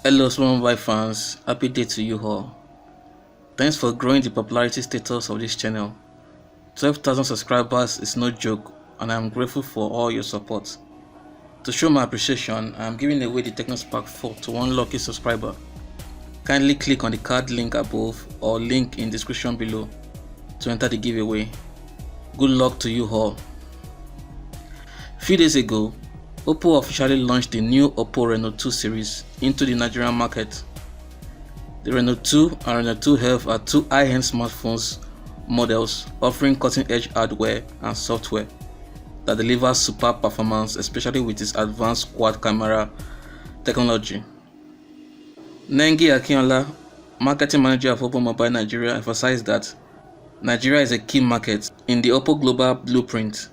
Hello small mobile fans, happy day to you all. Thanks for growing the popularity status of this channel. 12,000 subscribers is no joke and I am grateful for all your support. To show my appreciation, I am giving away the Tecno Spark 4 to one lucky subscriber. Kindly click on the card link above or link in description below to enter the giveaway. Good luck to you all. Few days ago, Oppo officially launched the new OPPO Reno2 series into the Nigerian market. The Reno2 and Reno2 F are two high-end smartphones models offering cutting-edge hardware and software that delivers superb performance, especially with its advanced quad camera technology. Nengi Akinola, marketing manager of Oppo Mobile Nigeria, emphasized that Nigeria is a key market in the Oppo global blueprint.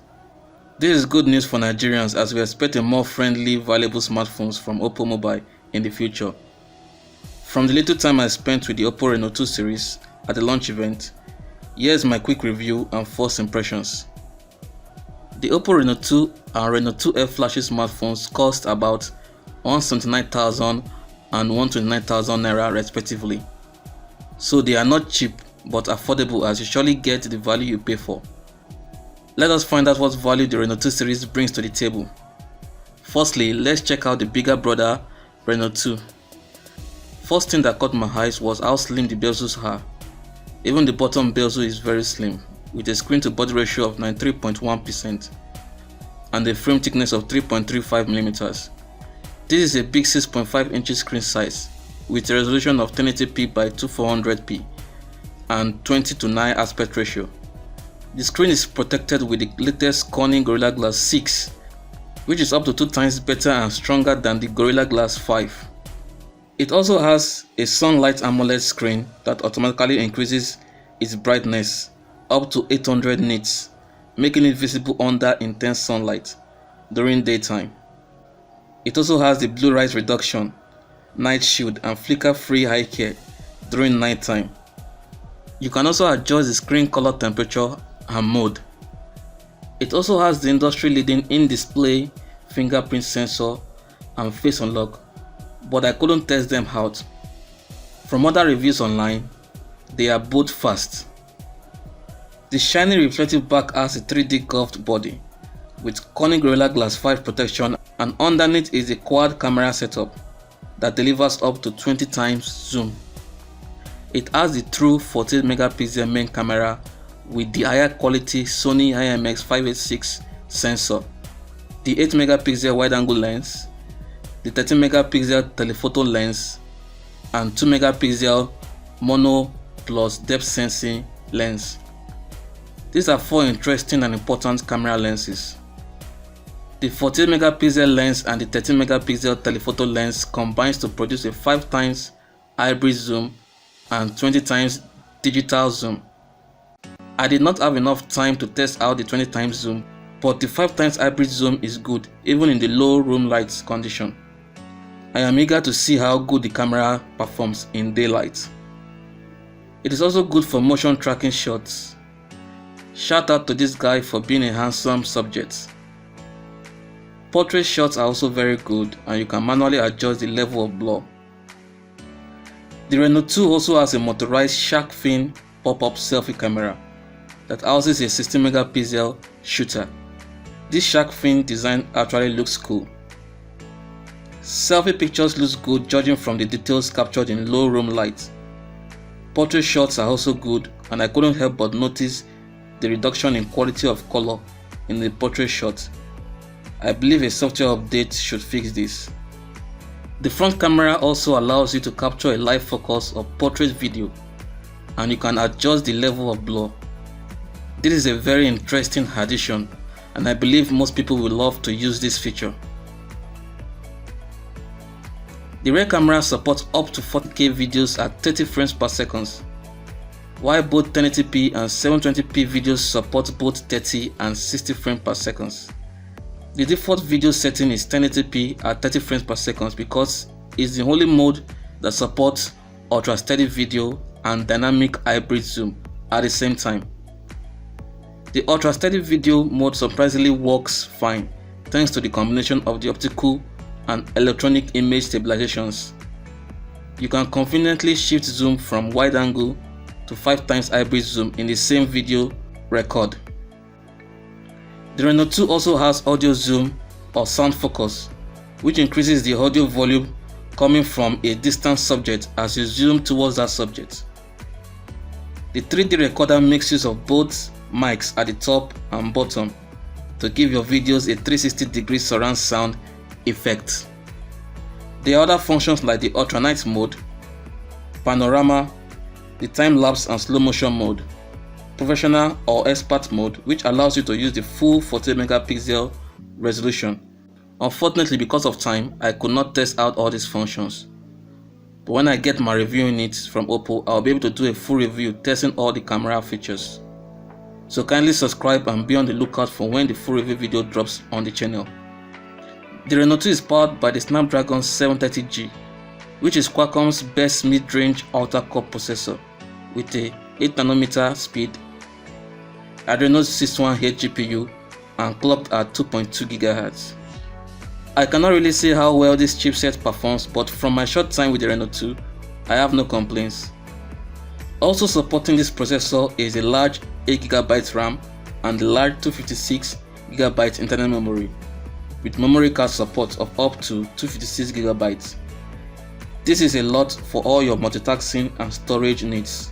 This is good news for Nigerians as we expect a more friendly, valuable smartphones from Oppo Mobile in the future. From the little time I spent with the Oppo Reno2 series at the launch event, here's my quick review and first impressions. The Oppo Reno2 and Reno2 F flagship smartphones cost about 179,000 and 129,000 naira respectively. So they are not cheap but affordable, as you surely get the value you pay for. Let us find out what value the Reno2 series brings to the table. Firstly, let's check out the bigger brother Reno2. First thing that caught my eyes was how slim the bezels are. Even the bottom bezel is very slim, with a screen to body ratio of 93.1% and a frame thickness of 3.35mm. This is a big 6.5 inches screen size with a resolution of 1080p by 2400p and 20:9 aspect ratio. The screen is protected with the latest Corning Gorilla Glass 6, which is up to 2 times better and stronger than the Gorilla Glass 5. It also has a sunlight AMOLED screen that automatically increases its brightness up to 800 nits, making it visible under intense sunlight during daytime. It also has the blue light reduction, night shield and flicker-free eye care during nighttime. You can also adjust the screen color temperature and mode. It also has the industry-leading in-display fingerprint sensor and face unlock, but I couldn't test them out. From other reviews online, they are both fast. The shiny reflective back has a 3D curved body with Corning Gorilla Glass 5 protection, and underneath is a quad camera setup that delivers up to 20 times zoom. It has the true 14 megapixel main camera with the higher quality Sony IMX586 sensor, the 8 megapixel wide angle lens, the 13 megapixel telephoto lens, and 2 megapixel mono plus depth sensing lens. These are 4 interesting and important camera lenses. The 14 megapixel lens and the 13 megapixel telephoto lens combines to produce a 5 times hybrid zoom and 20 times digital zoom. I did not have enough time to test out the 20 times zoom, but the 5 times hybrid zoom is good even in the low room light condition. I am eager to see how good the camera performs in daylight. It is also good for motion tracking shots. Shout out to this guy for being a handsome subject. Portrait shots are also very good and you can manually adjust the level of blur. The Reno2 also has a motorized shark fin pop-up selfie camera that houses a 16 megapixel shooter. This shark fin design actually looks cool. Selfie pictures look good judging from the details captured in low room light. Portrait shots are also good, and I couldn't help but notice the reduction in quality of color in the portrait shot. I believe a software update should fix this. The front camera also allows you to capture a live focus or portrait video, and you can adjust the level of blur. This is a very interesting addition, and I believe most people will love to use this feature. The rear camera supports up to 4K videos at 30 frames per second, while both 1080p and 720p videos support both 30 and 60 frames per second. The default video setting is 1080p at 30 frames per second because it's the only mode that supports ultra steady video and dynamic hybrid zoom at the same time. The ultra steady video mode surprisingly works fine thanks to the combination of the optical and electronic image stabilizations. You can conveniently shift zoom from wide angle to 5 times hybrid zoom in the same video record. The Reno2 also has audio zoom or sound focus, which increases the audio volume coming from a distant subject as you zoom towards that subject. The 3D recorder makes use of both mics at the top and bottom to give your videos a 360-degree surround sound effect. There are other functions like the ultra-night mode, panorama, the time-lapse and slow motion mode, professional or expert mode, which allows you to use the full 40 megapixel resolution. Unfortunately, because of time, I could not test out all these functions. But when I get my review units from Oppo, I'll be able to do a full review testing all the camera features. So kindly subscribe and be on the lookout for when the full review video drops on the channel. The Reno2 is powered by the Snapdragon 730G, which is Qualcomm's best mid-range octa-core processor with a 8nm speed, Adreno 618 GPU and clocked at 2.2 GHz. I cannot really say how well this chipset performs, but from my short time with the Reno2, I have no complaints. Also supporting this processor is a large 8GB RAM and a large 256GB internal memory, with memory card support of up to 256GB. This is a lot for all your multitasking and storage needs.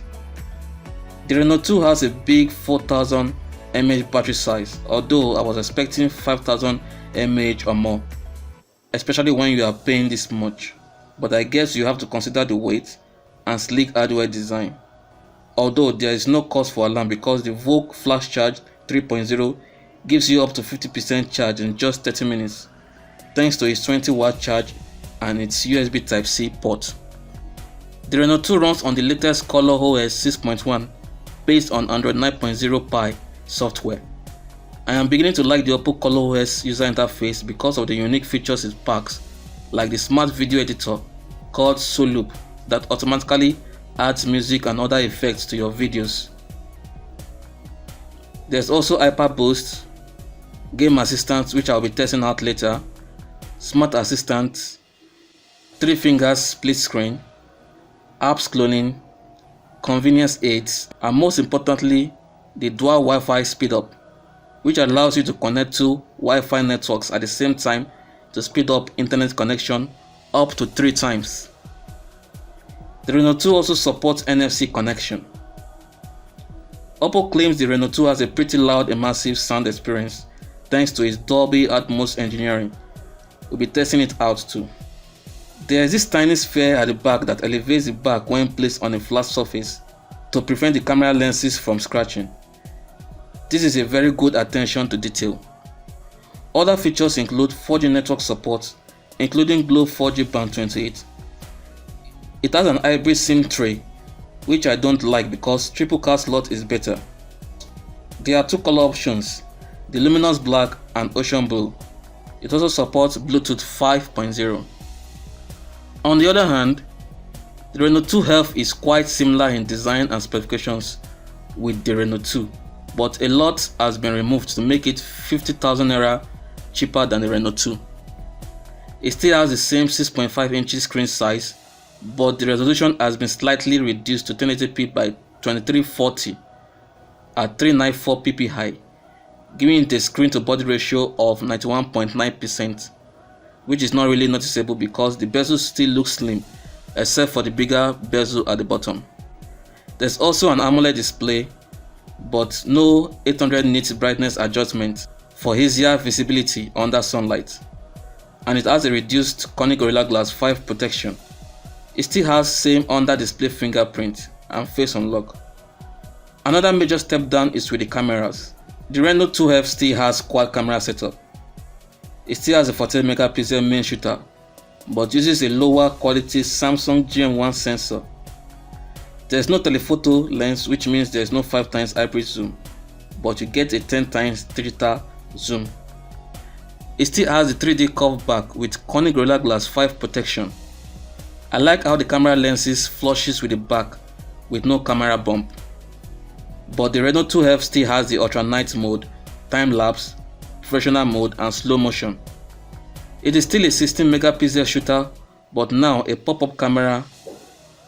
The Reno2 has a big 4000 mAh battery size, although I was expecting 5000 mAh or more, especially when you are paying this much, but I guess you have to consider the weight and sleek hardware design. Although there is no cause for alarm because the Vogue Flash Charge 3.0 gives you up to 50% charge in just 30 minutes, thanks to its 20-watt charge and its USB Type-C port. The Reno2 runs on the latest ColorOS 6.1 based on Android 9.0 Pie software. I am beginning to like the Oppo ColorOS user interface because of the unique features it packs, like the smart video editor called Soloop that automatically adds music and other effects to your videos. There's also Hyper Boost, Game Assistant, which I'll be testing out later, Smart Assistant, 3 fingers split screen, apps cloning, convenience aids, and most importantly, the dual Wi-Fi speed up, which allows you to connect to Wi-Fi networks at the same time to speed up internet connection up to 3 times. The Reno2 also supports NFC connection. Oppo claims the Reno2 has a pretty loud immersive sound experience thanks to its Dolby Atmos engineering. We'll be testing it out too. There is this tiny sphere at the back that elevates the back when placed on a flat surface to prevent the camera lenses from scratching. This is a very good attention to detail. Other features include 4G network support, including Glo 4G Band 28. It has an hybrid SIM tray, which I don't like because triple card slot is better. There are 2 color options, the luminous black and ocean blue. It also supports Bluetooth 5.0. On the other hand, the Reno2 F is quite similar in design and specifications with the Reno2, but a lot has been removed to make it 50,000 naira cheaper than the Reno2. It still has the same 6.5 inch screen size, but the resolution has been slightly reduced to 1080p by 2340 at 394 ppi, giving it a screen to body ratio of 91.9%, which is not really noticeable because the bezel still looks slim except for the bigger bezel at the bottom. There's also an AMOLED display, but no 800 nits brightness adjustment for easier visibility under sunlight, and it has a reduced Corning Gorilla Glass 5 protection. It still has same under display fingerprint and face unlock. Another major step down is with the cameras. The Reno2 F still has quad camera setup. It still has a 40 megapixel main shooter, but uses a lower quality Samsung GM1 sensor. There's no telephoto lens, which means there's no 5 times hybrid zoom, but you get a 10 times digital zoom. It still has the 3D curved back with Corning Gorilla Glass 5 protection. I like how the camera lenses flushes with the back with no camera bump. But the Reno2 F still has the ultra night mode, time lapse, professional mode and slow motion. It is still a 16 megapixel shooter, but now a pop-up camera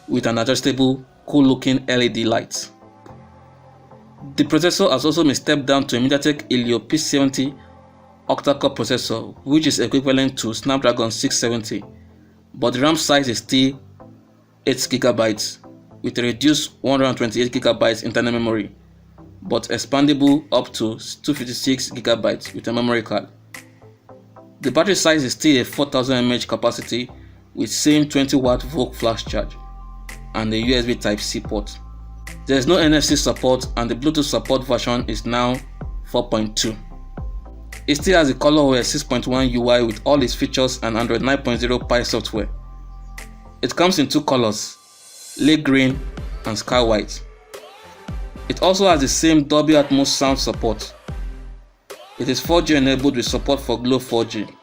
with an adjustable, cool-looking LED light. The processor has also been stepped down to a MediaTek Helio P70 octa-core processor, which is equivalent to Snapdragon 670, but the RAM size is still 8GB with a reduced 128GB internal memory, but expandable up to 256GB with a memory card. The battery size is still a 4000 mAh capacity with same 20W VOOC flash charge and a USB Type-C port. There is no NFC support and the Bluetooth support version is now 4.2. It still has the ColorOS 6.1 UI with all its features and Android 9.0 Pie software. It comes in two colors, lake green and sky white. It also has the same Dolby Atmos sound support. It is 4G enabled with support for Glo 4G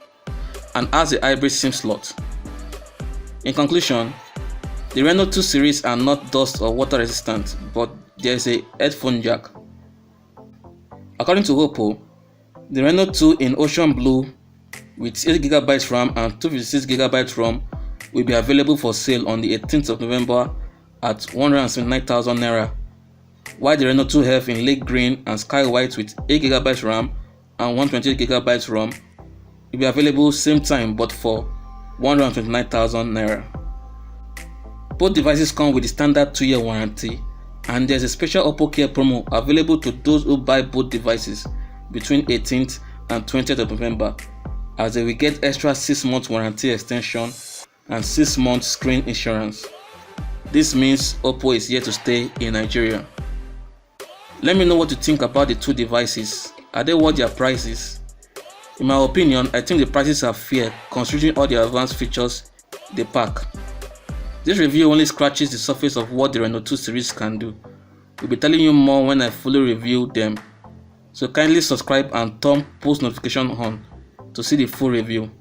and has a hybrid SIM slot. In conclusion, the Reno2 series are not dust or water resistant, but there is a headphone jack. According to Oppo, the Reno2 in ocean blue with 8GB RAM and 256GB ROM will be available for sale on the 18th of November at 179,000 Naira, while the Reno2 F in lake green and sky white with 8GB RAM and 128GB ROM will be available same time but for 129,000 Naira. Both devices come with the standard 2-year warranty, and there is a special OPPO Care promo available to those who buy both devices between 18th and 20th of November, as they will get extra 6-month warranty extension and 6-month screen insurance. This means Oppo is here to stay in Nigeria. Let me know what you think about the two devices. Are they worth their prices? In my opinion, I think the prices are fair considering all the advanced features they pack. This review only scratches the surface of what the Reno2 series can do. We'll be telling you more when I fully review them, so kindly subscribe and turn post notification on to see the full review.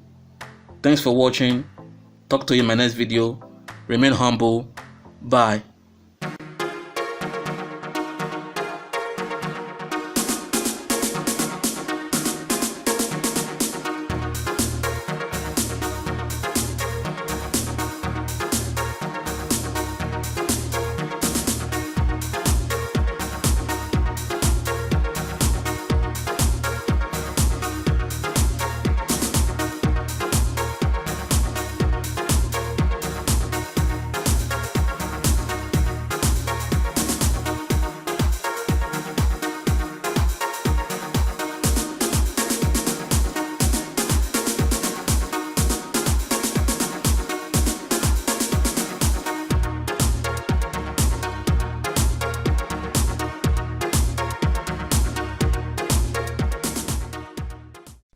Thanks for watching. Talk to you in my next video. Remain humble. Bye.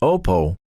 OPPO